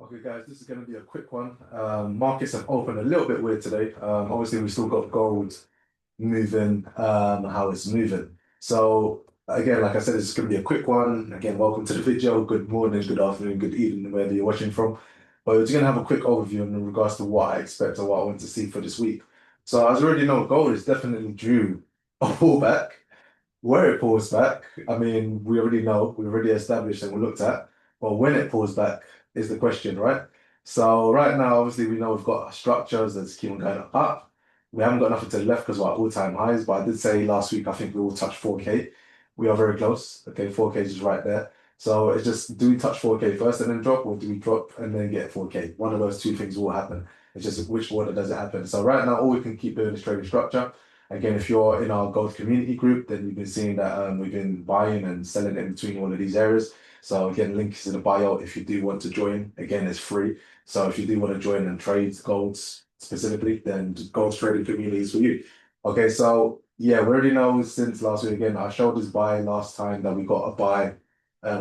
Okay, guys, this is going to be a quick one. Markets have opened a little bit weird today. Obviously, we still got gold moving, how it's moving. So, again, like I said, it's going to be a quick one. Again, welcome to the video. Good morning, good afternoon, good evening, wherever you're watching from. But we're just going to have a quick overview in regards to what I expect or what I want to see for this week. So, as you already know, gold is definitely due a pullback. Where it pulls back, I mean, we already know, we've already established and we looked at. But when it pulls back is the question, right? So right now, obviously, we know we've got structures that's keep on going up. We haven't got nothing to the left because we're at all-time highs. But I did say last week, I think we will touch 4K. We are very close. Okay, 4K is just right there. So it's just, do we touch 4K first and then drop, or do we drop and then get 4K? One of those two things will happen. It's just which order does it happen? So right now, all we can keep doing is trading structure. Again, if you're in our gold community group, then you've been seeing that we've been buying and selling in between all of these areas. So again, link is in the bio if you do want to join. Again, it's free. So if you do want to join and trade golds specifically, then gold trading community is for you. Okay, so yeah, we already know since last week again, I showed this buy last time that we got a buy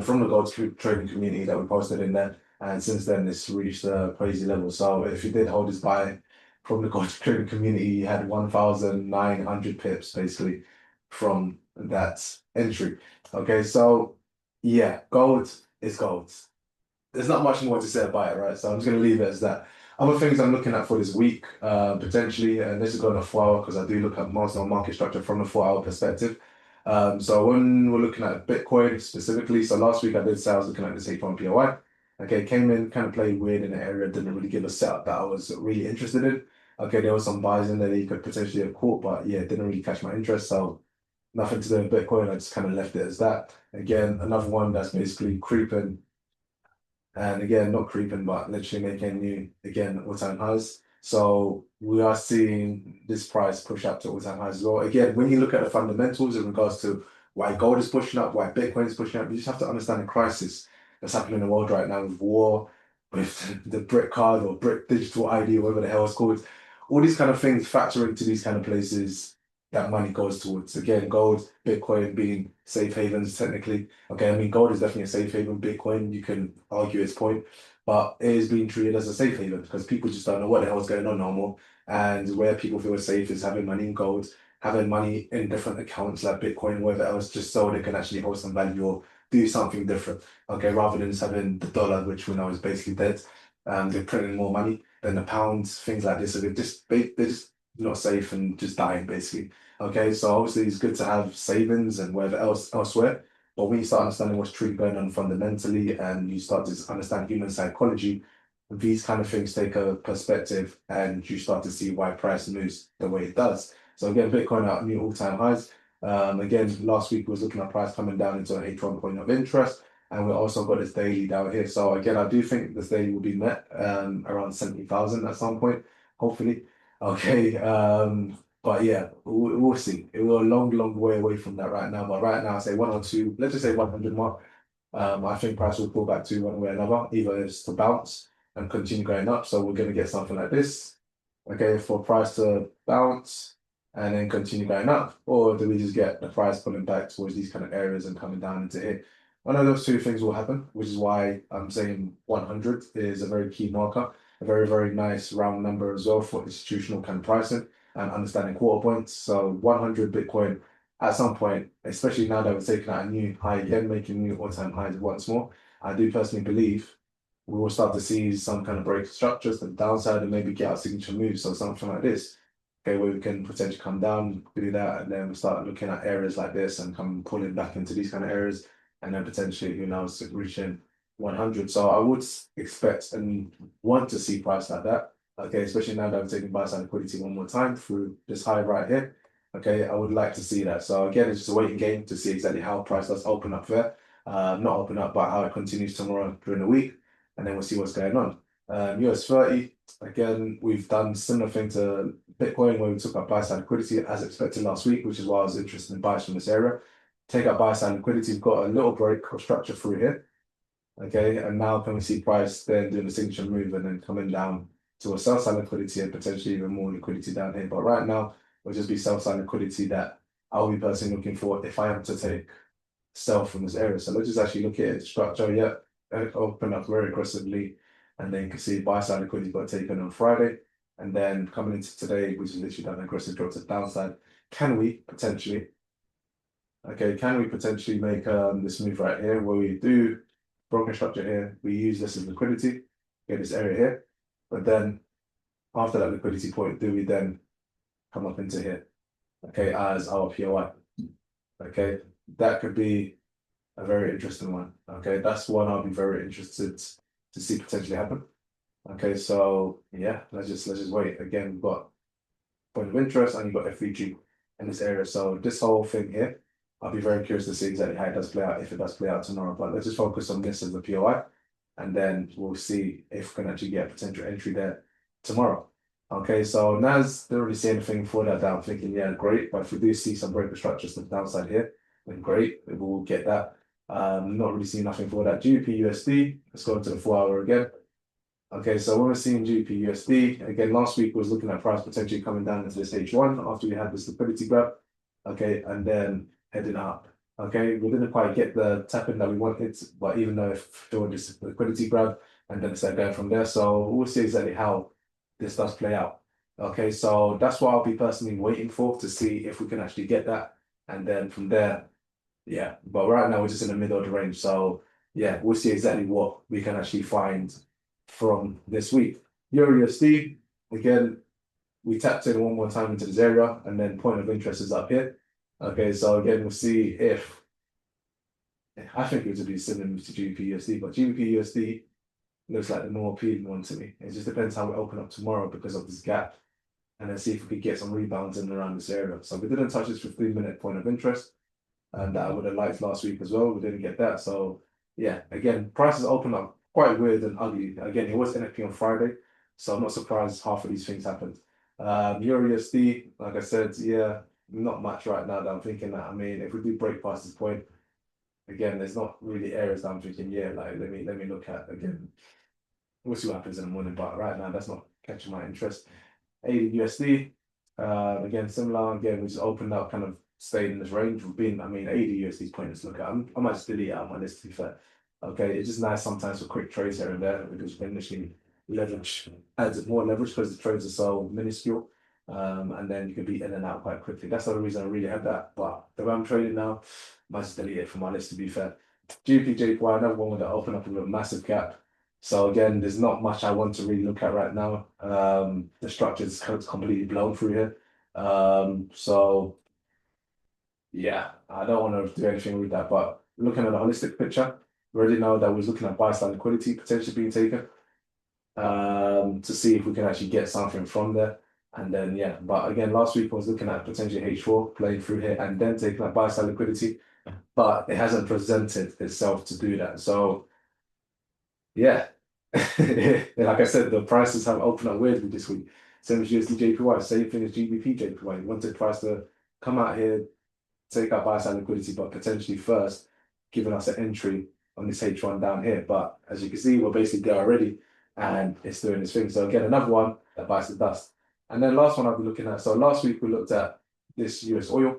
from the gold trading community that we posted in there. And since then, it's reached a crazy level. So if you did hold this buy, from the gold trading community, you had 1,900 pips basically from that entry. Okay, so yeah, gold is gold. There's not much more to say about it, right? So I'm just going to leave it as that. Other things I'm looking at for this week, potentially, and this is going to 4 hour because I do look at most of market structure from a 4 hour perspective. So when we're looking at Bitcoin specifically, so last week I did say I was looking at this H1 POI. Okay, came in, kind of played weird in the area, didn't really give a setup that I was really interested in. Okay, there were some buys in there that you could potentially have caught, but yeah, it didn't really catch my interest. So nothing to do with Bitcoin. I just kind of left it as that. Again, another one that's basically creeping. And again, not creeping, but literally making new, again, all-time highs. So we are seeing this price push up to all-time highs as well. Again, when you look at the fundamentals in regards to why gold is pushing up, why Bitcoin is pushing up, you just have to understand the crisis that's happening in the world right now with war, with the brick card or brick digital ID, whatever the hell it's called. All these kind of things factor into these kind of places that money goes towards. Again, gold, Bitcoin being safe havens technically. Okay, I mean, gold is definitely a safe haven. Bitcoin, you can argue its point, but it is being treated as a safe haven because people just don't know what the hell is going on no more. And where people feel safe is having money in gold, having money in different accounts like Bitcoin, whatever else, just so they can actually hold some value or do something different. Okay, rather than just having the dollar, which we know is basically dead. They're printing more money than the pounds, things like this. So they're just not safe and just dying basically. Okay, so obviously it's good to have savings and whatever else elsewhere. But when you start understanding what's truly going on fundamentally and you start to understand human psychology, these kind of things take a perspective and you start to see why price moves the way it does. So again, Bitcoin at new all-time highs. Again, last week was looking at price coming down into an H1 point of interest. And we also got this daily down here. So again, I do think this daily will be met around 70,000 at some point, hopefully. Okay. But yeah, we'll see. We're a long, long way away from that right now. But right now, I say 102, let's just say 100 mark. I think price will pull back to one way or another, either it's to bounce and continue going up. So we're going to get something like this. Okay, for price to bounce and then continue going up, or do we just get the price pulling back towards these kind of areas and coming down into it? One of those two things will happen, which is why I'm saying 100 is a very key marker, a very, very nice round number as well for institutional kind of pricing and understanding quarter points. So 100 Bitcoin at some point, especially now that we're taking out a new high again, making new all-time highs once more, I do personally believe we will start to see some kind of break structures to the downside and maybe get our signature move. So something like this, okay, where we can potentially come down, do that, and then we start looking at areas like this and come pulling back into these kind of areas, and then potentially, who knows, reaching 100. So I would expect and want to see price like that. Okay, especially now that I'm taking buy side liquidity one more time through this high right here. Okay, I would like to see that. So again, it's just a waiting game to see exactly how price does open up there. Not open up, but how it continues tomorrow during the week, and then we'll see what's going on. US 30, again, we've done similar thing to Bitcoin where we took our buy side liquidity as expected last week, which is why I was interested in buys from this area. Take our buy side liquidity, we've got a little break of structure through here. Okay, and now can we see price then doing the signature move and then coming down to a sell side liquidity and potentially even more liquidity down here. But right now, it'll just be sell side liquidity that I'll be personally looking for if I am to take sell from this area. So let's just actually look at it. Structure, yeah, open up very aggressively. and then you can see buy side liquidity got taken on Friday, and then coming into today, which is literally done an aggressive drop to the downside. Can we potentially? Okay, can we potentially make this move right here where we do broken structure here? We use this as liquidity, get this area here, but then after that liquidity point, do we then come up into here? Okay, as our POI. Okay, that could be a very interesting one. Okay, that's one I'll be very interested to see potentially happen. Okay, so yeah, let's just wait. Again, we've got point of interest and you've got FVG in this area. So this whole thing here, I'll be very curious to see exactly how it does play out, if it does play out tomorrow. But let's just focus on this as the POI, and then we'll see if we can actually get a potential entry there tomorrow. Okay, so NAS didn't really see anything for that down, thinking, yeah, great. But if we do see some breaker structures to the downside here, then great, we'll get that. Not really seeing nothing for that. GBP USD, let's go to the 4 hour again. Okay, so when we're seeing GBP USD, again, last week was looking at price potentially coming down into this H1 after we had this liquidity grab. Okay, and then heading up. Okay, we didn't quite get the tapping that we wanted, but even though if doing this liquidity grab and then it's going from there. So we'll see exactly how this does play out. Okay, so that's what I'll be personally waiting for to see if we can actually get that. And then from there, yeah, but right now we're just in the middle of the range. So yeah, we'll see exactly what we can actually find from this week. Euro USD, again, we tapped in one more time into this area, and then point of interest is up here. Okay, so again, we'll see if I think it would be similar to GBP USD, but GBP USD looks like the more appealing one to me. It just depends how we open up tomorrow because of this gap, and then see if we could get some rebounds in and around this area. So we didn't touch this 15-minute point of interest, and I would have liked last week as well. We didn't get that. So yeah, again, prices open up quite weird and ugly. Again, it was NFP on Friday, so I'm not surprised half of these things happened. Euro USD, like I said, yeah, not much right now that I'm thinking that. I mean, if we do break past this point, again, there's not really areas that I'm thinking, yeah, like let me look at again. We'll see what happens in the morning, but right now that's not catching my interest. AD USD, again, similar. Again, we just opened up, kind of stayed in this range. We've been, I mean, AD USD is pointless to look at. I might just delete it out of my list, to be fair. Okay, it's just nice sometimes for quick trades here and there because we can initially leverage, adds more leverage because the trades are so minuscule. And then you can be in and out quite quickly. That's the only reason I really had that. But the way I'm trading now, might just delete it from my list, to be fair. GPJPY, another one that opened up with a massive gap. So again, there's not much I want to really look at right now. The structure is completely blown through here. So yeah, I don't want to do anything with that. But looking at the holistic picture, we already know that we're looking at buy side liquidity potentially being taken. To see if we can actually get something from there. And then yeah, but again, last week I was looking at potentially H4 playing through here and then taking that buy side liquidity, but it hasn't presented itself to do that. So yeah, like I said, the prices have opened up weirdly this week. Same as USD JPY, same thing as GBP JPY. You wanted price to come out here, take out buy side liquidity, but potentially first giving us an entry on this H1 down here. But as you can see, we're basically there already and it's doing this thing. So again, another one that bites the dust. And then last one I'll be looking at. So last week we looked at this US oil.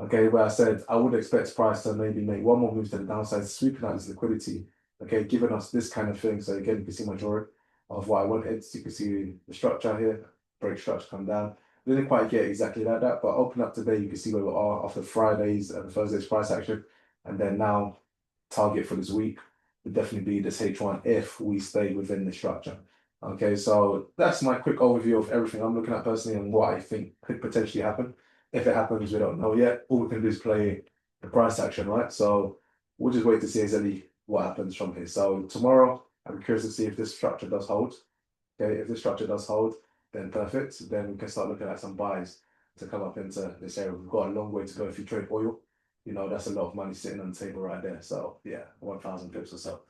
Okay, where I said I would expect price to maybe make one more move to the downside, sweeping out this liquidity. Okay, giving us this kind of thing. So again, you can see my drawing of what I wanted. You can see the structure here, break structure come down. Didn't quite get exactly like that, but open up today, you can see where we are after Friday's and Thursday's price action. And then now, target for this week would definitely be this H1 if we stay within the structure. Okay, so that's my quick overview of everything I'm looking at personally and what I think could potentially happen. If it happens, we don't know yet. All we can do is play the price action, right? So we'll just wait to see exactly what happens from here. So tomorrow, I'm curious to see if this structure does hold. Okay, if this structure does hold, then perfect. Then we can start looking at some buys to come up into this area. We've got a long way to go if you trade oil. You know, that's a lot of money sitting on the table right there. So yeah, 1,000 pips or so.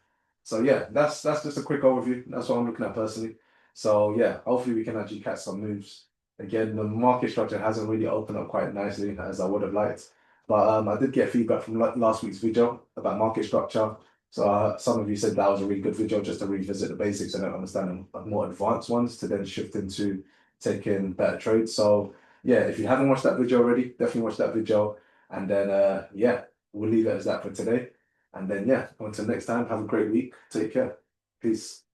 So yeah, that's just a quick overview. That's what I'm looking at personally. So yeah, hopefully we can actually catch some moves. Again, the market structure hasn't really opened up quite nicely as I would have liked. But I did get feedback from last week's video about market structure. So some of you said that was a really good video just to revisit the basics and understand the more advanced ones to then shift into taking better trades. So yeah, if you haven't watched that video already, definitely watch that video. And then yeah, we'll leave it as that for today. And then yeah, until next time, have a great week. Take care. Peace.